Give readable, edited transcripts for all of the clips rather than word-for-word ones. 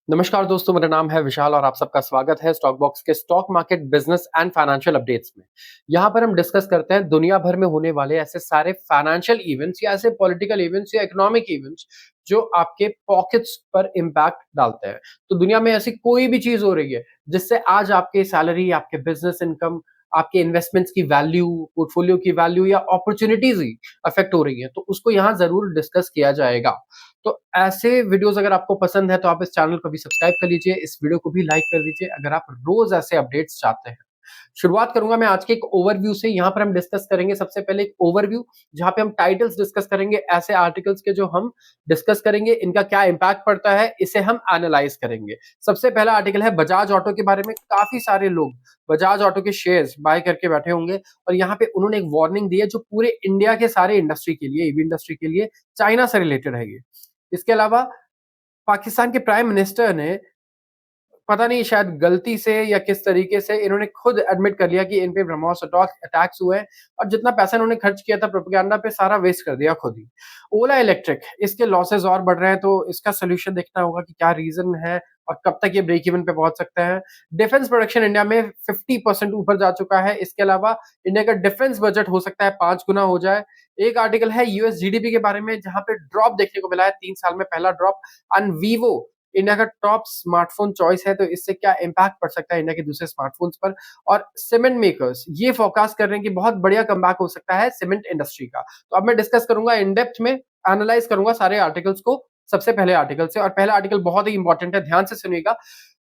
नमस्कार दोस्तों, मेरा नाम है विशाल और आप सबका स्वागत है स्टॉक बॉक्स के stock market business and financial updates में। यहाँ पर हम डिस्कस करते हैं दुनिया भर में होने वाले ऐसे सारे फाइनेंशियल इवेंट्स या ऐसे पॉलिटिकल इवेंट्स या इकोनॉमिक इवेंट्स जो आपके पॉकेट्स पर इम्पैक्ट डालते हैं। तो दुनिया में ऐसी कोई भी चीज हो रही है जिससे आज आपके सैलरी, आपके बिजनेस इनकम, आपके इन्वेस्टमेंट्स की वैल्यू, पोर्टफोलियो की वैल्यू या अपॉर्चुनिटीज ही अफेक्ट हो रही है, तो उसको यहाँ जरूर डिस्कस किया जाएगा। तो ऐसे वीडियोस अगर आपको पसंद है तो आप इस चैनल को भी सब्सक्राइब कर लीजिए, इस वीडियो को भी लाइक कर दीजिए अगर आप रोज ऐसे अपडेट्स चाहते हैं। शुरुआत करूंगा मैं आज के एक ओवरव्यू से। यहाँ पर हम डिस्कस करेंगे सबसे पहले एक ओवरव्यू, जहां पे हम टाइटल्स डिस्कस करेंगे ऐसे आर्टिकल्स के जो हम डिस्कस करेंगे, इनका क्या इंपैक्ट पड़ता है, इसे हम एनालाइज करेंगे। सबसे पहला आर्टिकल है बजाज ऑटो के बारे में। काफी सारे लोग बजाज ऑटो के शेयर्स बाय करके बैठे होंगे और यहाँ पे उन्होंने एक वार्निंग दी है जो पूरे इंडिया के सारे इंडस्ट्री के लिए, ईवी इंडस्ट्री के लिए, चाइना से रिलेटेड है ये। इसके अलावा पाकिस्तान के प्राइम मिनिस्टर ने पता नहीं शायद गलती से या किस तरीके से इन्होंने खुद एडमिट कर लिया कि इन पे ब्रह्मोस अटैक्स हुए हैं और जितना पैसा इन्होंने खर्च किया था प्रोपेगेंडा पे सारा वेस्ट कर दिया खुद ही। ओला इलेक्ट्रिक, इसके लॉसेस और बढ़ रहे हैं, तो इसका सोल्यूशन देखना होगा कि क्या रीजन है और कब तक ये ब्रेक इवन पे पहुंच सकता है। डिफेंस प्रोडक्शन इंडिया में 50% ऊपर जा चुका है। इसके अलावा इंडिया का डिफेंस बजट हो सकता है 5 गुना हो जाए। एक आर्टिकल है यूएस जीडीपी के बारे में, जहां पे ड्रॉप देखने को मिला है, 3 साल में पहला ड्रॉप। एंड वीवो इंडिया का टॉप स्मार्टफोन चॉइस है, तो इससे क्या इंपैक्ट पड़ सकता है इंडिया के दूसरे स्मार्टफोन्स पर। और सीमेंट मेकर्स ये फोरकास्ट कर रहे हैं कि बहुत बढ़िया कमबैक हो सकता है सीमेंट इंडस्ट्री का। तो अब मैं डिस्कस करूंगा इन डेप्थ में, एनालाइज करूंगा सारे आर्टिकल्स को सबसे पहले आर्टिकल से। और पहला आर्टिकल बहुत ही इंपॉर्टेंट है, ध्यान से सुनिएगा।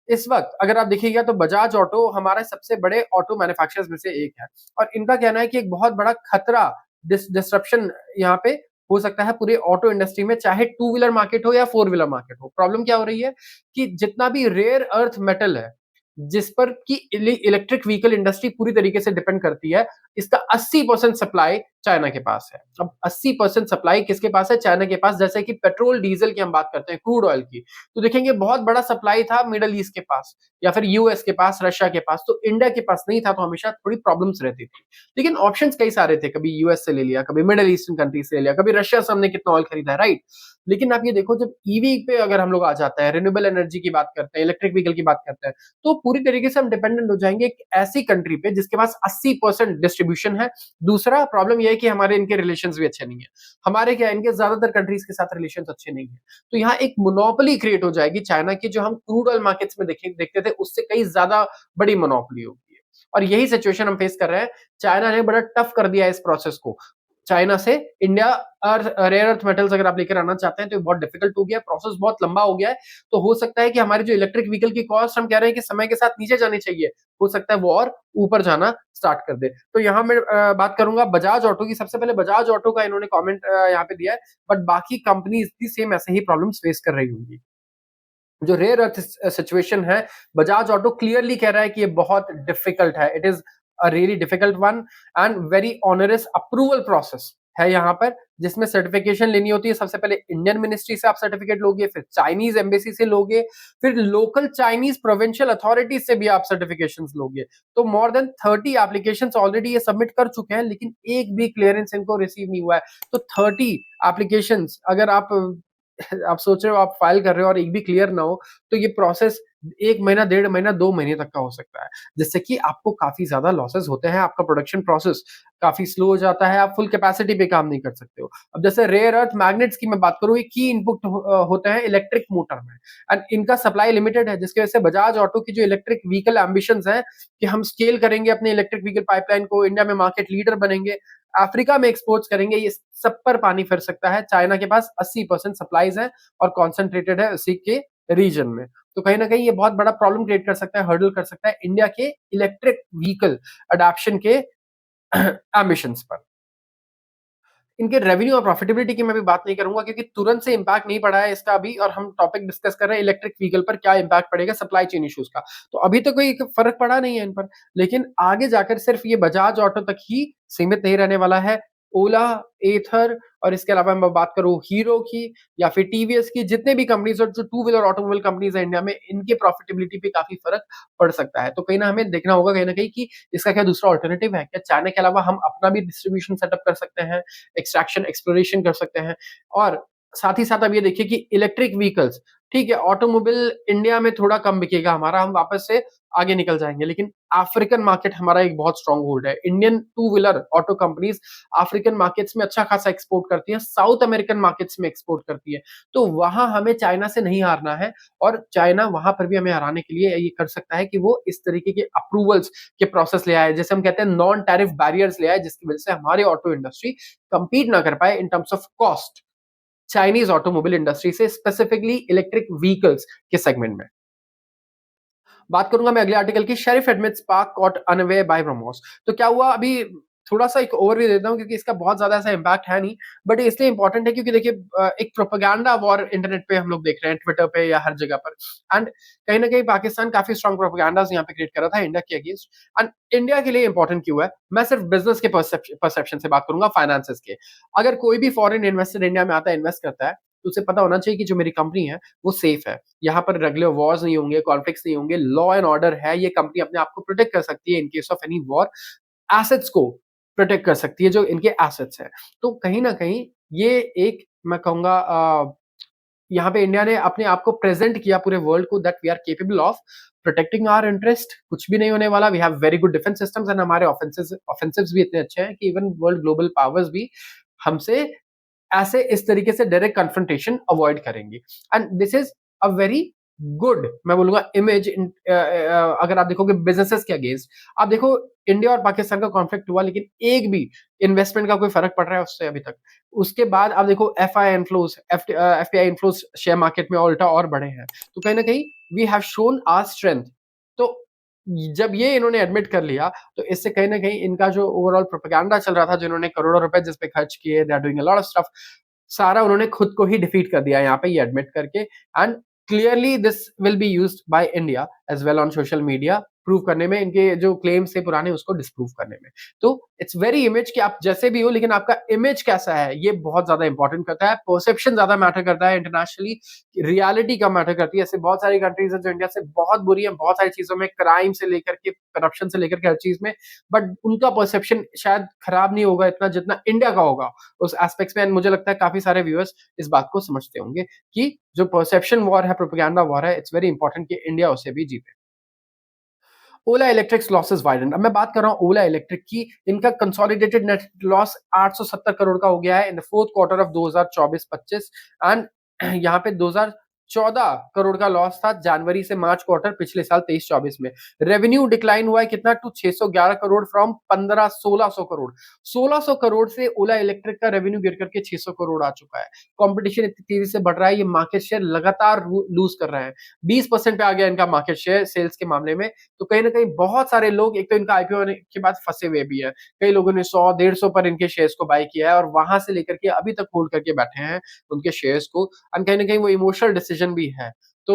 इस वक्त अगर आप देखिएगा तो बजाज ऑटो हमारे सबसे बड़े ऑटो मैन्युफैक्चरर्स में से एक है और इनका कहना है कि एक बहुत बड़ा खतरा, डिस्ट्रप्शन यहाँ पे हो सकता है पूरे ऑटो इंडस्ट्री में, चाहे टू व्हीलर मार्केट हो या फोर व्हीलर मार्केट हो। प्रॉब्लम क्या हो रही है कि जितना भी रेयर अर्थ मेटल है जिस पर की इलेक्ट्रिक व्हीकल इंडस्ट्री पूरी तरीके से डिपेंड करती है, इसका 80% सप्लाई चाइना के पास है। अब 80% सप्लाई किसके पास है? चाइना के पास। जैसे कि पेट्रोल डीजल की हम बात करते हैं, क्रूड ऑयल की, तो देखेंगे बहुत बड़ा सप्लाई था मिडल ईस्ट के पास या फिर यूएस के पास, रशिया के पास, तो इंडिया के पास नहीं था, तो हमेशा थोड़ी प्रॉब्लम्स रहती थी। लेकिन ऑप्शंस कई सारे थे, कभी यूएस से ले लिया, कभी मिडल ईस्टर्न कंट्री से ले लिया, कभी रशिया से हमने कितना ऑयल खरीदा है, राइट। लेकिन आप ये देखो, जब ईवी पे अगर हम लोग आ जाते हैं, रिन्यूएबल एनर्जी की बात करते हैं, इलेक्ट्रिक व्हीकल की बात करते हैं, तो पूरी तरीके से हम डिपेंडेंट हो जाएंगे एक ऐसी कंट्री पे जिसके पास 80% डिस्ट्रीब्यूशन है। दूसरा प्रॉब्लम यह है कि हमारे इनके रिलेशंस भी अच्छे नहीं है। हमारे क्या, इनके ज्यादातर कंट्रीज के साथ रिलेशंस अच्छे नहीं है, तो यहाँ एक मोनोपोली क्रिएट हो जाएगी चाइना की, जो हम क्रूड ऑयल मार्केट्स में देखते थे उससे कई ज्यादा बड़ी मोनोपोली होगी। और यही सिचुएशन हम फेस कर रहे हैं। चाइना ने बड़ा टफ कर दिया है इस प्रोसेस को। चाइना से इंडिया और रेयर अर्थ मेटल्स अगर आप लेकर आना चाहते हैं तो बहुत डिफिकल्ट हो गया, प्रोसेस बहुत लंबा हो गया है। तो हो सकता है कि हमारी जो इलेक्ट्रिक व्हीकल की कॉस्ट हम कह रहे हैं कि समय के साथ नीचे जानी चाहिए, हो सकता है वो और ऊपर जाना स्टार्ट कर दे। तो यहाँ मैं बात करूंगा बजाज ऑटो की। सबसे पहले बजाज ऑटो का इन्होंने कमेंट यहाँ पे दिया है, बट बाकी कंपनीज भी सेम ऐसे ही प्रॉब्लम्स फेस कर रही होंगी। जो रेयर अर्थ सिचुएशन है, बजाज ऑटो क्लियरली कह रहा है कि ये बहुत डिफिकल्ट है। It is a really difficult one and very onerous approval process है यहाँ पर, जिसमें सर्टिफिकेशन लेनी होती है। सबसे पहले इंडियन मिनिस्ट्री से आप सर्टिफिकेट लोगे, फिर चाइनीज एम्बेसी से लोगे, फिर लोकल चाइनीज प्रोविंशियल अथॉरिटीज से भी आप सर्टिफिकेशन लोगे। तो मोर देन 30 एप्लीकेशन ऑलरेडी ये सबमिट कर चुके हैं, लेकिन एक भी क्लियरेंस इनको रिसीव नहीं हुआ है। तो 30 एप्लीकेशन अगर आप सोच रहे हो, आप फाइल कर रहे हो और एक भी क्लियर ना हो, तो ये प्रोसेस 1 महीना, 1.5 महीना, 2 महीने तक का हो सकता है, जिससे कि आपको काफी ज्यादा लॉसेस होते हैं। आपका प्रोडक्शन प्रोसेस काफी स्लो हो जाता है, आप फुल कैपेसिटी पे काम नहीं कर सकते हो। अब जैसे रेयर अर्थ मैग्नेट्स की मैं बात करूं, ये की इनपुट होते हैं इलेक्ट्रिक मोटर में एंड इनका सप्लाई लिमिटेड है, जिसकी वजह से बजाज ऑटो की जो इलेक्ट्रिक व्हीकल एम्बिशंस हैं कि हम स्केल करेंगे अपने इलेक्ट्रिक व्हीकल पाइपलाइन को, इंडिया में मार्केट लीडर बनेंगे, अफ्रीका में एक्सपोर्ट्स करेंगे, ये सब पर पानी फिर सकता है। चाइना के पास 80% सप्लाईज है और कॉन्सेंट्रेटेड है उसी के रीजन में। तो कहीं ना कहीं ये बहुत बड़ा प्रॉब्लम क्रिएट कर सकता है, हर्डल कर सकता है इंडिया के इलेक्ट्रिक व्हीकल अडॉप्शन के एम्बिशंस पर। इनके रेवेन्यू और प्रॉफिटेबिलिटी की मैं भी बात नहीं करूंगा, क्योंकि तुरंत से इंपैक्ट नहीं पड़ा है इसका अभी, और हम टॉपिक डिस्कस कर रहे हैं इलेक्ट्रिक व्हीकल पर क्या इंपैक्ट पड़ेगा सप्लाई चेन इश्यूज का। तो अभी तो कोई फर्क पड़ा नहीं है इन पर, लेकिन आगे जाकर सिर्फ ये बजाज ऑटो तक ही सीमित नहीं रहने वाला है। ओला, एथर और इसके अलावा मैं बात करूं हीरो की या फिर टीवीएस की, जितने भी कंपनीज और जो टू व्हीलर ऑटोमोबाइल कंपनीज है इंडिया में, इनके प्रॉफिटेबिलिटी पे काफी फर्क पड़ सकता है। तो कहीं ना हमें देखना होगा कहीं ना कहीं कि इसका क्या दूसरा ऑल्टरनेटिव है, क्या चाइना के अलावा हम अपना भी डिस्ट्रीब्यूशन सेटअप कर सकते हैं, एक्सट्रैक्शन एक्सप्लोरेशन कर सकते हैं। और साथ ही साथ अब ये देखिए कि इलेक्ट्रिक व्हीकल्स ठीक है, ऑटोमोबाइल इंडिया में थोड़ा कम बिकेगा हमारा, हम वापस से आगे निकल जाएँगे, लेकिन अफ्रीकन मार्केट हमारा एक बहुत स्ट्रॉन्ग होल्ड है। Indian two wheeler auto companies African markets में अच्छा खासा एक्सपोर्ट करती हैं, साउथ अमेरिकन मार्केट्स में एक्सपोर्ट करती है। तो वहाँ हमें चाइना से नहीं हारना है और चाइना वहाँ पर भी हमें हराने के लिए ये कर सकता है कि वो इस तरीके के अप्रूवल्स के प्रोसेस ले आए, जैसे हम कहते हैं नॉन टैरिफ बैरियर्स ले आए, जिसकी वजह से हमारी ऑटो इंडस्ट्री कम्पीट ना कर पाए in terms of cost Chinese automobile industry से, स्पेसिफिकली इलेक्ट्रिक व्हीकल्स के सेगमेंट में। बात करूंगा मैं अगले आर्टिकल की, शेरिफ एडमिट्स पाक कॉट अनअवेयर बाय ब्रह्मोस। तो क्या हुआ अभी, थोड़ा सा एक ओवरव्यू देता हूं क्योंकि इसका बहुत ज्यादा ऐसा इम्पैक्ट है नहीं, बट इसलिए इंपॉर्टेंट है क्योंकि देखिए एक प्रोपेगेंडा वॉर इंटरनेट पे हम लोग देख रहे हैं, ट्विटर पे या हर जगह पर। एंड कहीं ना कहीं पाकिस्तान काफी स्ट्रॉन्ग प्रोपेगेंडास यहाँ पे क्रिएट कर रहा था इंडिया के अगेंस्ट। एंड इंडिया के लिए इंपॉर्टेंट क्यों है, मैं सिर्फ बिजनेस के परसेप्शन से बात करूंगा, फाइनेंसेस के। अगर कोई भी फॉरेन इन्वेस्टर इंडिया में आता है, इन्वेस्ट करता है, तो उसे पता होना चाहिए कि जो मेरी कंपनी है वो सेफ है, यहाँ पर रेगुलर वॉर्स नहीं होंगे, कॉन्फ्लिक्ट्स नहीं होंगे, लॉ एंड ऑर्डर है, ये कंपनी अपने आप को प्रोटेक्ट कर सकती है in case of any war, assets को प्रोटेक्ट कर सकती है जो इनके एसेट्स हैं। तो कहीं न कहीं ये एक मैं कहूँगा यहाँ पे इंडिया ने अपने आप को प्रेज़ेंट किया पूरे वर्ल्ड को that we are capable of protecting our interest, कुछ भी नहीं होने वाला, we have very good defence systems and हमारे ऑफेंसिव्स भी इतने अच्छे हैं कि इवन वर्ल्ड ग्लोबल पावर्स भी हमसे ऐसे इस तरीके से डायरेक्ट कन्फ्रंटेशन अवॉइड करेंगे। And this is a very good, मैं बोलूंगा, इमेज अगर आप देखोगे बिजनेसेस के अगेंस्ट। आप देखो इंडिया और पाकिस्तान का कॉन्फ्लिक्ट हुआ लेकिन एक भी इन्वेस्टमेंट का कोई फर्क पड़ रहा है उससे अभी तक? उसके बाद आप देखो एफआई इन्फ्लोज शेयर मार्केट में उल्टा और बढ़े हैं। तो कहीं ना कहीं we have shown our strength. तो जब ये इन्होंने एडमिट कर लिया, तो इससे कहीं न कहीं इनका जो ओवरऑल प्रोपेगेंडा चल रहा था, जिन्होंने करोड़ों रुपए जिस पे खर्च किए, they are doing a lot of stuff, सारा उन्होंने खुद को ही डिफीट कर दिया यहाँ पे ये एडमिट करके। And clearly this will be used by India as well on social media, prove करने में, इनके जो क्लेम्स थे पुराने उसको डिस्प्रूव करने में। तो इट्स वेरी इमेज कि आप जैसे भी हो लेकिन आपका इमेज कैसा है, ये बहुत ज़्यादा इंपॉर्टेंट करता है। परसेप्शन ज़्यादा मैटर करता है इंटरनेशनली, रियलिटी कम मैटर करती है। ऐसे बहुत सारी कंट्रीज़ हैं जो इंडिया से बहुत बुरी हैं, बहुत सारी चीज़ों में, क्राइम से लेकर के, करप्शन से लेकर के हर चीज़ में, बट उनका परसेप्शन शायद खराब नहीं होगा इतना जितना इंडिया का होगा उस एस्पेक्ट्स में। एंड मुझे लगता है काफ़ी सारे व्यूअर्स इस बात को समझते होंगे कि जो परसेप्शन वॉर है, प्रोपेगेंडा वॉर है, इट्स वेरी इंपॉर्टेंट कि इंडिया उसे भी जीते। ओला इलेक्ट्रिक्स लॉसेस वाइडेंड। अब मैं बात कर रहा हूँ ओला इलेक्ट्रिक की, इनका कंसोलिडेटेड नेट लॉस 870 करोड़ का हो गया है in the fourth quarter of 2024-25। And यहाँ पे 2014 करोड़ का लॉस था जनवरी से मार्च क्वार्टर पिछले साल 23-24 में। रेवेन्यू डिक्लाइन हुआ है कितना, टू 611 करोड़ फ्रॉम 15-1600 करोड़। 1600 करोड़ से ओला इलेक्ट्रिक का रेवेन्यू गिर करके 600 करोड़ आ चुका है। कंपटीशन इतनी तेजी से बढ़ रहा है, ये मार्केट शेयर लगातार लूज कर रहे हैं। 20% पे आ गया इनका मार्केट शेयर सेल्स के मामले में। तो कहीं न कहीं बहुत सारे लोग, एक तो इनका आईपीओ होने के बाद फँसे हुए भी हैं। कई लोगों ने 100, 150 पर इनके शेयर्स को बाय किया है और वहाँ से लेकर के अभी तक होल्ड करके बैठे हैं उनके शेयर्स को। एंड कहीं न कहीं वो इमोशनल डिसीजन भी है। तो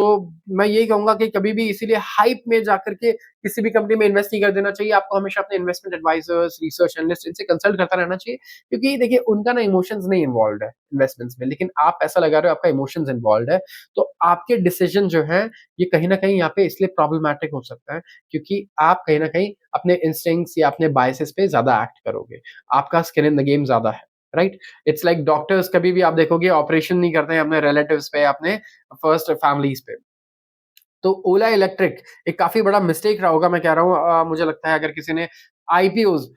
मैं यही कहूँगा कि कभी भी इसीलिए हाइप में जाकर के किसी भी कंपनी में इन्वेस्ट नहीं कर देना चाहिए। आपको हमेशा अपने इन्वेस्टमेंट एडवाइज़र्स, रिसर्च एनालिस्ट, इनसे कंसल्ट करता रहना चाहिए, क्योंकि देखिए उनका ना इमोशंस नहीं इन्वॉल्व्ड है इन्वेस्टमेंट्स में, लेकिन आप पैसा लगा रहे हो, आपका इमोशंस इन्वॉल्व्ड है। तो आपके डिसीजन जो हैं, ये कहीं न कहीं यहाँ पे इसलिए प्रॉब्लमैटिक हो सकता है क्योंकि आप कहीं न कहीं अपने इंस्टिंक्ट्स या अपने बायसेस पे ज़्यादा एक्ट करोगे। आपका स्किन इन द गेम ज़्यादा है, राइट? इट्स लाइक डॉक्टर्स कभी भी आप देखोगे ऑपरेशन नहीं करते हैं अपने रिलेटिव्स पे, अपने फर्स्ट फैमिलीज़ पे। तो ओला इलेक्ट्रिक एक काफ़ी बड़ा मिस्टेक रहा होगा, मैं कह रहा हूँ, मुझे लगता है अगर किसी ने आईपीओज़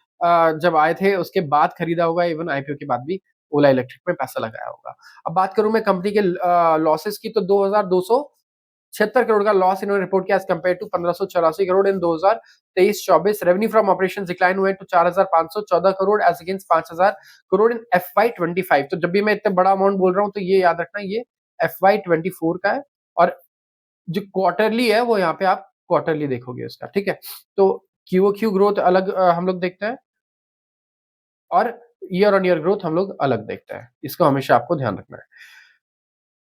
जब आए थे उसके बाद खरीदा होगा, इवन आईपीओ के बाद भी ओला इलेक्ट्रिक में पैसा लगाया होगा। अब बात करूँ मैं कंपनी के लॉसेस की, तो 2276 करोड़ का लॉस इन्होंने रिपोर्ट किया as compared to 1584 crore in 2023-24। Revenue from operations decline हुए to 4514 crore as against 5000 crore in FY 25। तो जब भी मैं इतना बड़ा अमाउंट बोल रहा हूँ तो ये याद रखना, ये एफवाई 24 का है और जो क्वार्टरली है वो यहाँ पे आप क्वार्टरली देखोगे उसका, ठीक है? तो क्यूओक्यू ग्रोथ अलग हम लोग देखते हैं और ईयर ऑन ईयर ग्रोथ हम लोग अलग देखते हैं। इसको हमेशा आपको ध्यान रखना है।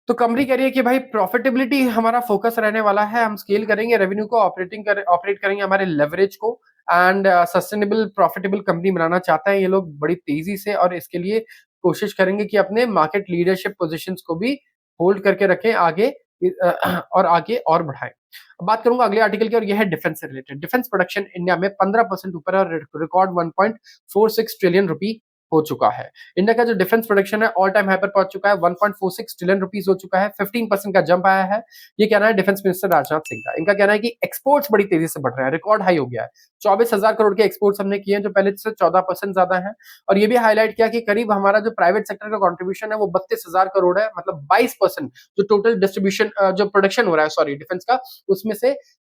तो कंपनी कह रही है कि भाई प्रॉफिटेबिलिटी हमारा फोकस रहने वाला है, हम स्केल करेंगे रेवेन्यू को, ऑपरेट करेंगे हमारे लेवरेज को, एंड सस्टेनेबल प्रॉफिटेबल कंपनी बनाना चाहते हैं ये लोग बड़ी तेजी से, और इसके लिए कोशिश करेंगे कि अपने मार्केट लीडरशिप पोजीशंस को भी होल्ड करके रखें आगे, और आगे और बढ़ाएं। अब बात करूंगा अगले आर्टिकल की, और यह है डिफेंस से रिलेटेड। डिफेंस प्रोडक्शन इंडिया में 15% ऊपर है और रिकॉर्ड 1.46 ट्रिलियन रुपी हो चुका है। इंडिया का जो डिफेंस प्रोडक्शन है ऑल टाइम हाई पर पहुंच चुका है, 1.46 ट्रिलियन रुपीस हो चुका है, 15% का जंप आया है। ये कहना है डिफेंस मिनिस्टर राजनाथ सिंह का। इनका कहना है कि एक्सपोर्ट्स बड़ी तेजी से बढ़ रहे हैं, रिकॉर्ड हाई हो गया है। 24,000 करोड़ के एक्सपोर्ट्स हमने किए हैं, जो पहले से 14% ज्यादा है। और ये भी हाईलाइट किया कि करीब हमारा जो प्राइवेट सेक्टर का कंट्रीब्यूशन है वो 32,000 करोड़ है, मतलब 22% जो टोटल डिस्ट्रीब्यूशन जो प्रोडक्शन हो रहा है सॉरी डिफेंस का, उसमें से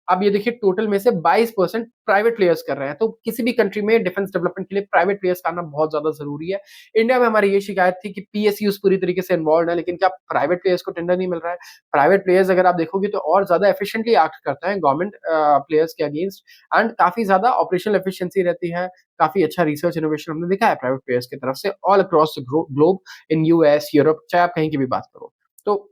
अब ये देखिए टोटल में से 22% प्राइवेट प्लेयर्स कर रहे हैं। तो किसी भी कंट्री में डिफेंस डेवलपमेंट के लिए प्राइवेट प्लेयर्स का आना बहुत ज्यादा जरूरी है। इंडिया में हमारी ये शिकायत थी कि पीएसयूज पूरी तरीके से इन्वॉल्व है, लेकिन क्या प्राइवेट प्लेयर्स को टेंडर नहीं मिल रहा है। प्राइवेट प्लेयर्स अगर आप देखोगे तो और ज्यादा एफिशिएंटली एक्ट करते हैं गवर्नमेंट प्लेयर्स के अगेंस्ट, एंड काफी ज्यादा ऑपरेशनल एफिशिएंसी रहती है। काफी अच्छा रिसर्च इनोवेशन हमने देखा है प्राइवेट प्लेयर्स की तरफ से all across the globe, in US, Europe, चाहे आप कहीं की भी बात करो। तो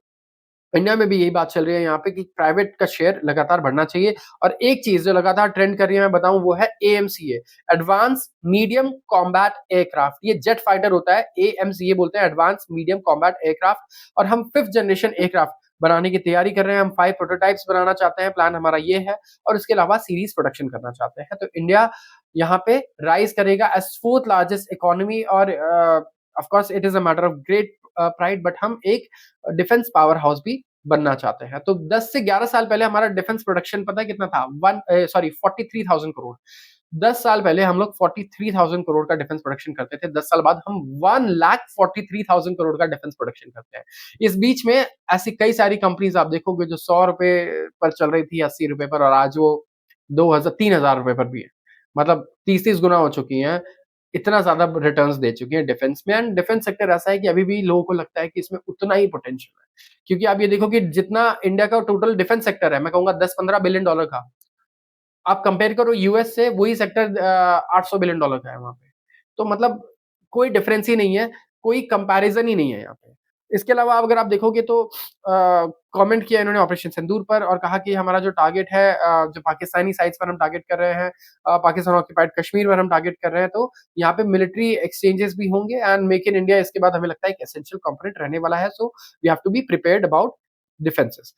इंडिया में भी यही बात चल रही है यहाँ पे कि प्राइवेट का शेयर लगातार बढ़ना चाहिए। और एक चीज जो लगातार ट्रेंड कर रही है मैं बताऊं, वो है AMCA, advance medium combat aircraft. ये जेट फाइटर होता है, एएमसीए बोलते हैं, एडवांस मीडियम कॉम्बैट एयरक्राफ्ट। और हम 5th जनरेशन एयरक्राफ्ट बनाने की तैयारी कर रहे हैं। हम 5 प्रोटोटाइप्स बनाना चाहते हैं, प्लान हमारा ये है। और इसके अलावा सीरीज प्रोडक्शन करना चाहते हैं। तो इंडिया यहाँ पे राइज करेगा एज 4th लार्जेस्ट इकोनॉमी। और of course it is a matter of great pride, but हम एक डिफेंस पावर हाउस भी बनना चाहते हैं। तो 10 से 11 साल पहले हमारा डिफेंस प्रोडक्शन पता है कितना था? 43,000 करोड़। 10 साल पहले हम लोग 43,000 करोड़ का डिफेंस प्रोडक्शन करते थे। 10 साल बाद हम 1,43,000 करोड़ का डिफेंस प्रोडक्शन करते हैं। इस बीच में ऐसी कई सारी कंपनीज आप देखोगे जो 100 रुपए पर चल रही थी, 80 रुपए पर, और आज वो 2,000 3,000 रुपए पर भी है। मतलब 30-30 गुना हो चुकी हैं। इतना ज़्यादा रिटर्न्स दे चुकी हैं डिफेंस में। एंड डिफेंस सेक्टर ऐसा है कि अभी भी लोगों को लगता है कि इसमें उतना ही पोटेंशियल है। क्योंकि आप ये देखो कि जितना इंडिया का टोटल डिफेंस सेक्टर है, मैं कहूँगा 10-15 बिलियन डॉलर का, आप कंपेयर करो यूएस से, वही सेक्टर 800 बिलियन डॉलर का है वहाँ पे। तो मतलब कोई डिफरेंस ही नहीं है, कोई कंपैरिज़न ही नहीं है यहाँ पे। इसके अलावा अगर आप देखोगे तो कमेंट किया इन्होंने ऑपरेशन सिंदूर पर, और कहा कि हमारा जो टारगेट है जो पाकिस्तानी साइट्स पर हम टारगेट कर रहे हैं, पाकिस्तान ऑक्युपाइड कश्मीर पर हम टारगेट कर रहे हैं, तो यहाँ पे मिलिट्री एक्सचेंजेस भी होंगे। एंड मेक इन इंडिया इसके बाद हमें लगता है एक एसेंशियल कंपोनेंट रहने वाला है। So we have to be prepared about defences.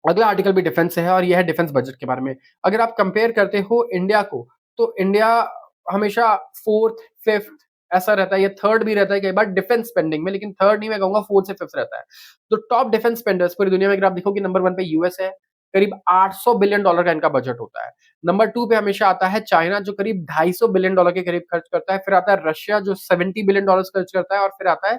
अगला आर्टिकल भी डिफेंस से है, और यह है डिफेंस बजट के बारे में। अगर आप कंपेयर करते हो इंडिया को, तो इंडिया हमेशा 4th, 5th ऐसा रहता है, या 3rd भी रहता है कई बार डिफेंस स्पेंडिंग में, लेकिन 3rd नहीं, मैं कहूंगा 4th से 5th रहता है। तो टॉप डिफेंस स्पेंडर्स पूरी दुनिया में अगर आप देखोगे, नंबर 1 पे यूएस है, करीब 800 बिलियन डॉलर का इनका बजट होता है। नंबर 2 पे हमेशा आता है चाइना, जो करीब 250 बिलियन डॉलर के करीब खर्च करता है। फिर आता है रशिया, जो 70 बिलियन डॉलर खर्च करता है। और फिर आता है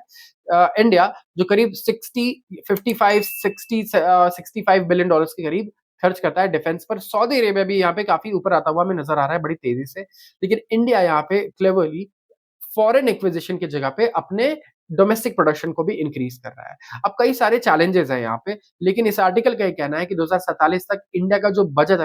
इंडिया, जो करीब 65 बिलियन डॉलर्स के करीब खर्च करता है डिफेंस पर। सऊदी अरेबिया भी यहाँ पे काफी ऊपर आता हुआ हमें नजर आ रहा है बड़ी तेजी से। लेकिन इंडिया यहाँ पे क्लेवरली फॉरेन एक्विजिशन की जगह पे अपने डोमेस्टिक प्रोडक्शन को भी इंक्रीज कर रहा है। अब कई सारे चैलेंजेस हैं यहाँ पे, लेकिन इस आर्टिकल का ये कहना है कि 2047 तक इंडिया का जो बजट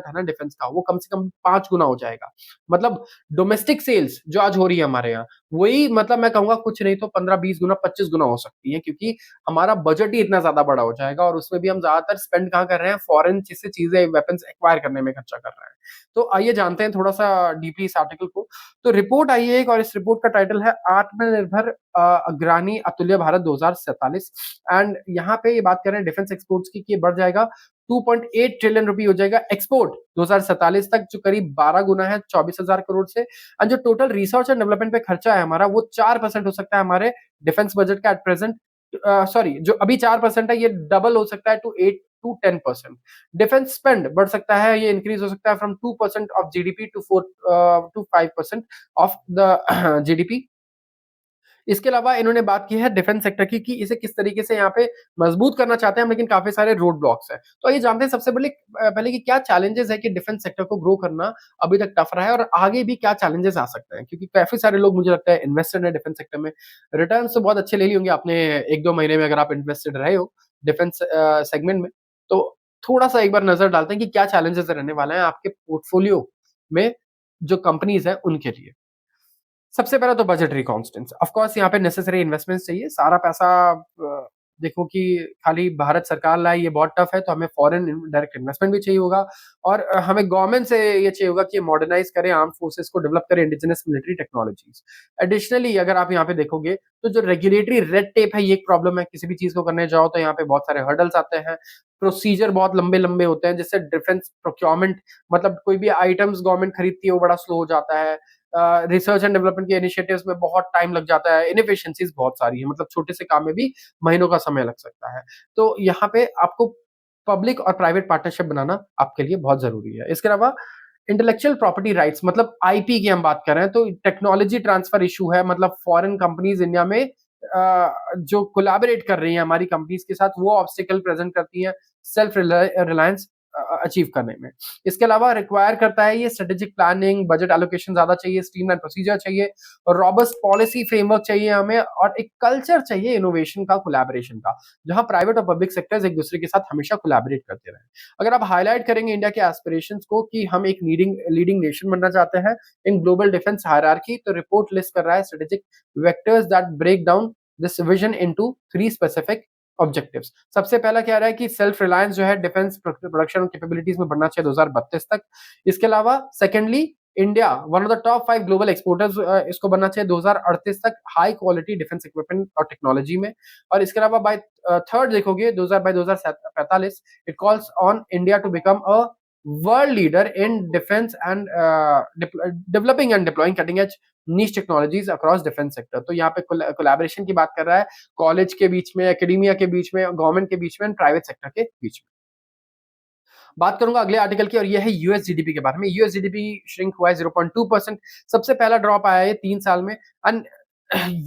है ना डिफेंस का, वो कम से कम 5 गुना हो जाएगा। मतलब डोमेस्टिक सेल्स जो आज हो रही है हमारे यहाँ, वही मतलब मैं कहूंगा कुछ नहीं तो 15-20 गुना, 25 गुना हो सकती है, क्योंकि हमारा बजट ही इतना ज्यादा बड़ा हो जाएगा। और उसमें भी हम ज्यादातर स्पेंड कहाँ कर रहे हैं? फॉरेन से चीजें, वेपन्स एक्वायर करने में खर्चा कर रहे हैं। तो आइए जानते हैं थोड़ा सा डीपली इस आर्टिकल को। तो रिपोर्ट आई है एक, और इस रिपोर्ट का टाइटल है आत्मनिर्भर अग्रणी अतुल्य भारत 2047। एंड यहाँ पे ये बात कर रहे हैं डिफेंस एक्सपोर्ट्स की, कि ये बढ़ जाएगा 2.8 ट्रिलियन रुपए हो जाएगा एक्सपोर्ट 2047 तक, जो करीब 12 गुना है 24,000 करोड़ से। एंड जो टोटल रिसर्च एंड डेवलपमेंट पे खर्चा है हमारा, वो 4% हो सकता है हमारे डिफेंस बजट का एट प्रेजेंट। सॉरी, जो अभी 4% है, ये डबल हो सकता है टू 8 to 10%। डिफेंस स्पेंड बढ़ सकता है, ये इंक्रीज हो सकता है from 2% of GDP to 5% of the GDP. इसके अलावा इन्होंने बात की है डिफेंस सेक्टर की, कि इसे किस तरीके से यहाँ पे मजबूत करना चाहते हैं हम, लेकिन काफी सारे रोड ब्लॉक्स हैं। तो ये जानते हैं सबसे पहले कि क्या चैलेंजेस है कि डिफेंस सेक्टर को ग्रो करना अभी तक टफ रहा है, और आगे भी क्या चैलेंजेस आ सकते हैं, क्योंकि काफी सारे लोग मुझे लगता है इन्वेस्टेड है डिफेंस सेक्टर में। रिटर्न तो बहुत अच्छे ले लिए होंगे आपने 1-2 महीने में, अगर आप इन्वेस्टेड रहे हो डिफेंस सेगमेंट में। तो थोड़ा सा एक बार नजर डालते हैं कि क्या चैलेंजेस रहने वाले हैं आपके पोर्टफोलियो में, जो कंपनीज है उनके लिए। सबसे पहला तो बजटरी कॉन्स्टेंट्स। ऑफ कोर्स यहाँ पे नेसेसरी इन्वेस्टमेंट्स चाहिए। सारा पैसा देखो कि खाली भारत सरकार लाए, ये बहुत टफ है, तो हमें फॉरेन डायरेक्ट इन्वेस्टमेंट भी चाहिए होगा। और हमें गवर्नमेंट से ये चाहिए होगा कि मॉडर्नाइज करें आर्म फोर्सेस को, डेवलप करें इंडिजिनस मिलिट्री टेक्नोलॉजीज। एडिशनली अगर आप यहाँ पे देखोगे, तो जो रेगुलेटरी रेड टेप है, ये एक प्रॉब्लम है। किसी भी चीज को करने जाओ तो यहाँ पे बहुत सारे हर्डल्स आते हैं, प्रोसीजर बहुत लंबे लंबे होते हैं, जिससे डिफेंस प्रोक्योरमेंट, मतलब कोई भी आइटम्स गवर्नमेंट खरीदती है वो बड़ा स्लो हो जाता है। रिसर्च एंड डेवलपमेंट के इनिशिएटिव्स में बहुत टाइम लग जाता है, इनएफिशिएंसीज बहुत सारी है, मतलब छोटे से काम में भी महीनों का समय लग सकता है। तो यहाँ पे आपको पब्लिक और प्राइवेट पार्टनरशिप बनाना आपके लिए बहुत ज़रूरी है। इसके अलावा इंटेलेक्चुअल प्रॉपर्टी राइट्स, मतलब आईपी की हम बात कर रहे हैं, तो टेक्नोलॉजी ट्रांसफर इश्यू है, मतलब फॉरेन कंपनीज इंडिया में जो कोलैबोरेट कर रही हैं हमारी कंपनीज के साथ, वो ऑब्स्टिकल प्रेजेंट करती हैं सेल्फ रिलायंस अचीव करने में। इसके अलावा रिक्वायर करता है ये स्ट्रेटेजिक प्लानिंग, बजट एलोकेशन ज़्यादा चाहिए, स्ट्रीमलाइन प्रोसीजर चाहिए, और रॉबस्ट पॉलिसी फ्रेमवर्क चाहिए हमें, और एक कल्चर चाहिए इनोवेशन का, कोलैबोरेशन का, जहाँ प्राइवेट और पब्लिक सेक्टर्स एक दूसरे के साथ हमेशा कोलैबोरेट करते रहें। अगर आप हाईलाइट करेंगे इंडिया के एस्पिरेशंस को कि हम एक लीडिंग लीडिंग नेशन बनना चाहते हैं इन ग्लोबल डिफेंस हायरार्की, तो रिपोर्ट लिस्ट कर रहा है strategic vectors that break down this vision into 3 specific objectives. सबसे पहला क्या रहा है कि सेल्फ रिलायंस जो है डिफेंस प्रोडक्शन कैपेबिलिटीज में बढ़ना चाहिए 2032 तक। इसके अलावा secondly, India one of the top 5 global exporters इसको बनना चाहिए 2038 तक, हाई क्वालिटी डिफेंस इक्विपमेंट और टेक्नोलॉजी में। और इसके अलावा बाय थर्ड देखोगे 2045 it calls on India to become a world leader in defence and developing and deploying cutting edge niche technologies across defence sector. तो यहाँ पे कोलैबोरेशन की बात कर रहा है, कॉलेज के बीच में, एकेडमिया के बीच में, गवर्नमेंट के बीच में, प्राइवेट सेक्टर के बीच में। बात करूंगा अगले आर्टिकल की, और ये है यूएस जीडीपी के बारे में। यूएस जीडीपी श्रिंक हुआ है 0.2%, सबसे पहला ड्रॉप आया है 3 साल में। एंड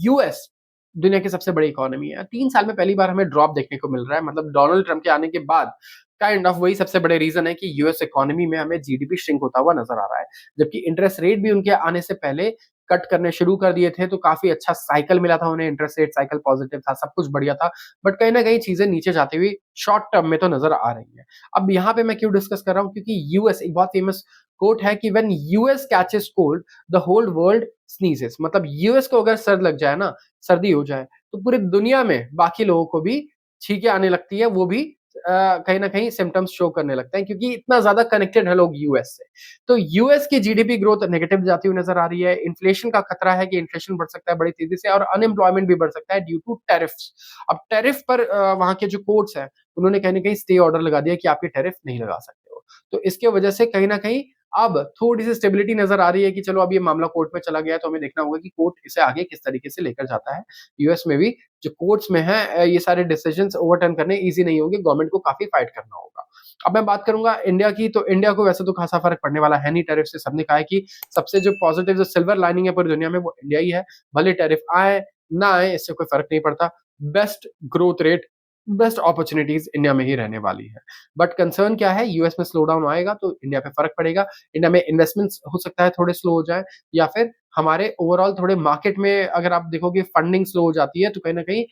यूएस दुनिया की सबसे बड़ी इकोनॉमी है, 3 साल में पहली बार हमें ड्रॉप देखने को मिल रहा है, मतलब डोनाल्ड ट्रंप के आने के बाद काइंड ऑफ वही सबसे बड़े रीजन है कि यूएस इकोनॉमी में हमें जीडीपी श्रिंक होता हुआ नजर आ रहा है, जबकि इंटरेस्ट रेट भी उनके आने से पहले कट करने शुरू कर दिए थे, तो काफी अच्छा साइकिल मिला था उन्हें, इंटरेस्ट रेट साइकिल पॉजिटिव था, सब कुछ बढ़िया था। बट कहीं ना कहीं चीजें नीचे जाती हुई शॉर्ट टर्म में तो नजर आ रही है। अब यहाँ पे मैं क्यों डिस्कस कर रहा हूँ, क्योंकि यूएस, एक बहुत फेमस कोट है कि when US catches cold the whole world sneezes, मतलब यूएस को अगर सर्द लग जाए ना, सर्दी हो जाए, तो पूरी दुनिया में बाकी लोगों को भी छींकें आने लगती है, वो भी कहीं ना कहीं सिम्टम्स शो करने लगते हैं, क्योंकि इतना ज्यादा कनेक्टेड है लोग यूएस से। तो यूएस की जीडीपी ग्रोथ नेगेटिव जाती हुई नजर आ रही है, इन्फ्लेशन का खतरा है कि इन्फ्लेशन बढ़ सकता है बड़ी तेजी से, और अनएम्प्लॉयमेंट भी बढ़ सकता है ड्यू टू टैरिफ्स। अब टैरिफ पर वहां के जो कोर्ट्स हैं, उन्होंने कहीं ना कहीं स्टे ऑर्डर लगा दिया कि आप ये टैरिफ नहीं लगा सकते हो। तो इसके वजह से कहीं ना कहीं अब थोड़ी सी स्टेबिलिटी नजर आ रही है कि चलो अब ये मामला कोर्ट में चला गया है, तो हमें देखना होगा कि कोर्ट इसे आगे किस तरीके से लेकर जाता है। यूएस में भी जो कोर्ट्स में है, ये सारे डिसीजंस ओवरटर्न करने इजी नहीं होंगे, गवर्नमेंट को काफी फाइट करना होगा। अब मैं बात करूंगा इंडिया की, तो इंडिया को वैसे तो खासा फर्क पड़ने वाला है नहीं टैरिफ से। सबने कहा है कि सबसे जो पॉजिटिव, जो सिल्वर लाइनिंग है पूरी दुनिया में, वो इंडिया ही है। भले टैरिफ आए ना आए, इससे कोई फर्क नहीं पड़ता। Best growth rate, best opportunities India में ही रहने वाली है। बट कंसर्न क्या है, यूएस में स्लो डाउन आएगा तो इंडिया पे फर्क पड़ेगा। इंडिया में इन्वेस्टमेंट्स हो सकता है थोड़े स्लो हो जाए, या फिर हमारे ओवरऑल थोड़े मार्केट में अगर आप देखोगे फंडिंग स्लो हो जाती है, तो कहीं ना कहीं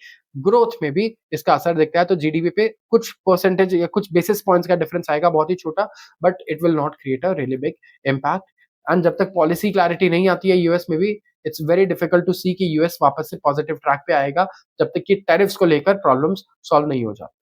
ग्रोथ में भी इसका असर दिखता है। तो जीडीपी पे कुछ परसेंटेज या कुछ बेसिस पॉइंट्स का डिफरेंस आएगा, बहुत ही छोटा, but it will not create a really big impact. And जब तक पॉलिसी क्लैरिटी नहीं आती है यूएस में भी, इट्स वेरी डिफिकल्ट टू सी कि यूएस वापस से पॉजिटिव ट्रैक पे आएगा, जब तक कि टैरिफ्स को लेकर प्रॉब्लम्स सॉल्व नहीं हो जाती।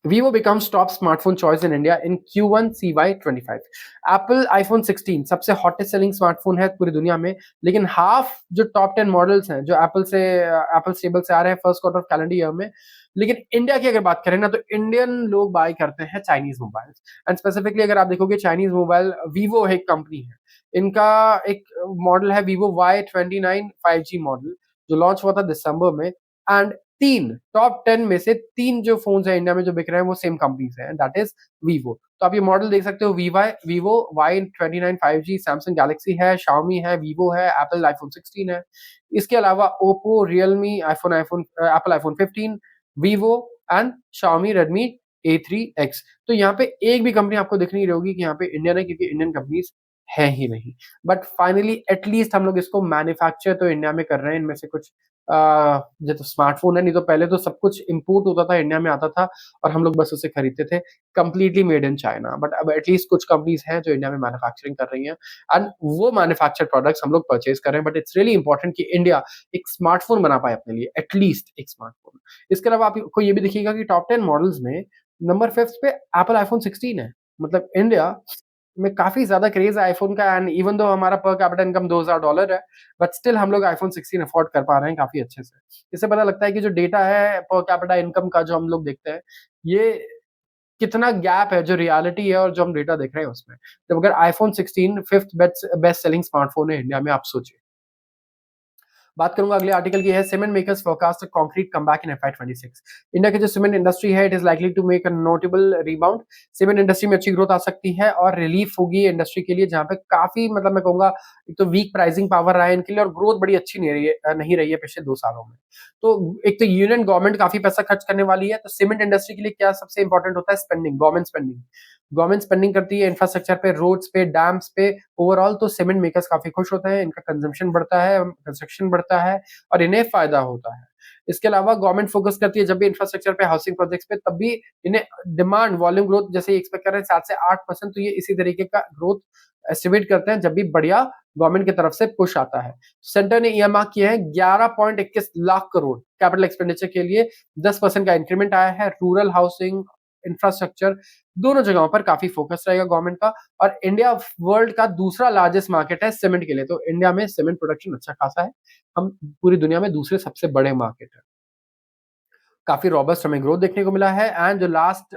Vivo becomes top smartphone choice in India in Q1 CY25। Apple iPhone 16 सबसे हॉटेस्ट सेलिंग स्मार्टफोन है पूरी दुनिया में, लेकिन हाफ जो टॉप 10 मॉडल्स हैं जो एप्पल स्टेबल से आ रहे हैं first quarter of calendar year में। लेकिन इंडिया की अगर बात करें ना, तो इंडियन लोग बाय करते हैं चाइनीज मोबाइल। एंड स्पेसिफिकली अगर आप देखोगे चाइनीज मोबाइल, वीवो एक कंपनी है, इनका एक मॉडल है वीवो Y29 5G मॉडल, जो लॉन्च हुआ था दिसंबर में। एंड तीन टॉप 10 में से तीन जो फोन्स है इंडिया में जो बिक रहे हैं, वो सेम कंपनी से हैं, दैट इज वीवो। तो आप ये मॉडल देख सकते हो, Vivo Y29 5G, Samsung Galaxy है, शाओमी है, वीवो है, एप्पल आईफोन 16 है। इसके अलावा Oppo, Realme, Apple iPhone 15, Vivo and Xiaomi Redmi A3X। तो यहाँ पे एक भी कंपनी आपको दिख नहीं रही होगी कि यहाँ पे इंडियन है, क्योंकि इंडियन कंपनीज है ही नहीं। बट फाइनली एटलीस्ट हम लोग इसको मैन्युफैक्चर तो इंडिया में कर रहे हैं। इनमें से कुछ जो तो स्मार्टफोन है, नहीं तो पहले तो सब कुछ इंपोर्ट होता था, इंडिया में आता था और हम लोग बस उसे खरीदते थे, completely made in China. But अब एटलीस्ट कुछ कंपनीज हैं जो इंडिया में मैन्युफैक्चरिंग कर रही हैं, एंड वो मैन्युफैक्चर्ड प्रोडक्ट्स हम लोग परचेज कर रहे हैं। बट इट्स रियली इंपॉर्टेंट कि इंडिया एक स्मार्टफोन बना पाए अपने लिए, एटलीस्ट एक स्मार्टफोन। इसके अलावा आपको ये भी दिखेगा कि टॉप 10 मॉडल्स में नंबर 5 पे एप्पल आईफोन 16 है। मतलब इंडिया में काफ़ी ज़्यादा क्रेज़ है आईफ़ोन का, एंड इवन दो हमारा पर कैपिटा इनकम $2000 है, बट स्टिल हम लोग आईफ़ोन 16 अफ़ोर्ड कर पा रहे हैं काफ़ी अच्छे से। इससे पता लगता है कि जो डेटा है पर कैपिटा इनकम का जो हम लोग देखते हैं, ये कितना गैप है जो रियलिटी है और जो हम डेटा देख रहे हैं उसमें। जब अगर iPhone 16 5th best selling smartphone है इंडिया में, आप सोचिए। बात करूंगा अगले आर्टिकल की है, cement makers forecast concrete comeback in FY 26। India की जो सीमेंट इंडस्ट्री है, it is likely to make a notable rebound. Cement industry में अच्छी ग्रोथ आ सकती है और रिलीफ होगी इंडस्ट्री के लिए, जहां पे काफी मतलब मैं कहूंगा एक तो वीक प्राइसिंग पावर रहा है इनके लिए और ग्रोथ बड़ी अच्छी नहीं रही है पिछले 2 सालों में। तो एक तो यूनियन गवर्नमेंट काफी पैसा खर्च करने वाली है, तो सीमेंट इंडस्ट्री के लिए क्या सबसे इंपॉर्टेंट होता है? Spending, government spending. Government spending करती है इंफ्रास्ट्रक्चर पे, रोड्स पे, डैम्स पे, ओवरऑल तो सीमेंट मेकर्स काफी खुश होते हैं, इनका कंजम्पशन बढ़ता है, कंस्ट्रक्शन बढ़ता है और इन्हें फायदा होता है। इसके अलावा गवर्नमेंट फोकस करती है जब भी इंफ्रास्ट्रक्चर पे, हाउसिंग प्रोजेक्ट्स पे, तब भी इन्हें डिमांड वॉल्यूम ग्रोथ जैसे एक्सपेक्ट कर रहे हैं 7 से 8%, तो ये इसी तरीके का ग्रोथ एस्टिमेट करते हैं जब भी बढ़िया गवर्नमेंट की तरफ से पुश आता है। सेंटर ने ईएमआर किए हैं 11.21 लाख करोड़ कैपिटल एक्सपेंडिचर के लिए, 10% का इंक्रीमेंट आया है। रूरल हाउसिंग, इंफ्रास्ट्रक्चर, दोनों जगहों पर काफी फोकस रहेगा गवर्नमेंट का। और इंडिया वर्ल्ड का दूसरा लार्जेस्ट मार्केट है सीमेंट के लिए, तो इंडिया में सीमेंट प्रोडक्शन अच्छा खासा है। हम पूरी दुनिया में दूसरे सबसे बड़े मार्केट है। काफी रॉबस्ट हमें ग्रोथ देखने को मिला है। एंड जो लास्ट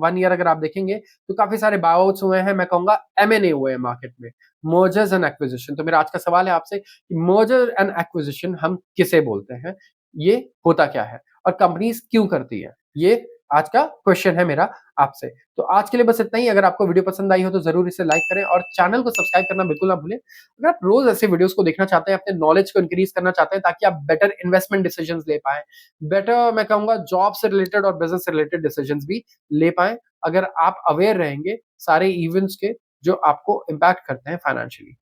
1 ईयर अगर आप देखेंगे तो काफी सारे बायआउट्स हुए हैं, मैं कहूंगा एमएनए हुए हैं मार्केट में, मर्जर्स एंड एक्विजिशन। तो मेरा आज का सवाल है आपसे कि मर्जर एंड एक्विजिशन हम किसे बोलते हैं, ये होता क्या है और कंपनीज क्यों करती है, ये आज का क्वेश्चन है मेरा आपसे। तो आज के लिए बस इतना ही। अगर आपको वीडियो पसंद आई हो तो जरूर इसे लाइक करें और चैनल को सब्सक्राइब करना बिल्कुल ना भूलें। अगर आप रोज ऐसे वीडियोस को देखना चाहते हैं, अपने नॉलेज को इंक्रीज करना चाहते हैं ताकि आप बेटर इन्वेस्टमेंट डिसीजंस ले पाएं, बेटर मैं कहूंगा जॉब से रिलेटेड और बिजनेस से रिलेटेड डिसीजंस भी ले पाएं, अगर आप अवेयर रहेंगे सारे इवेंट्स के जो आपको इम्पैक्ट करते हैं फाइनेंशियली।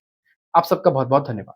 आप सबका बहुत बहुत धन्यवाद।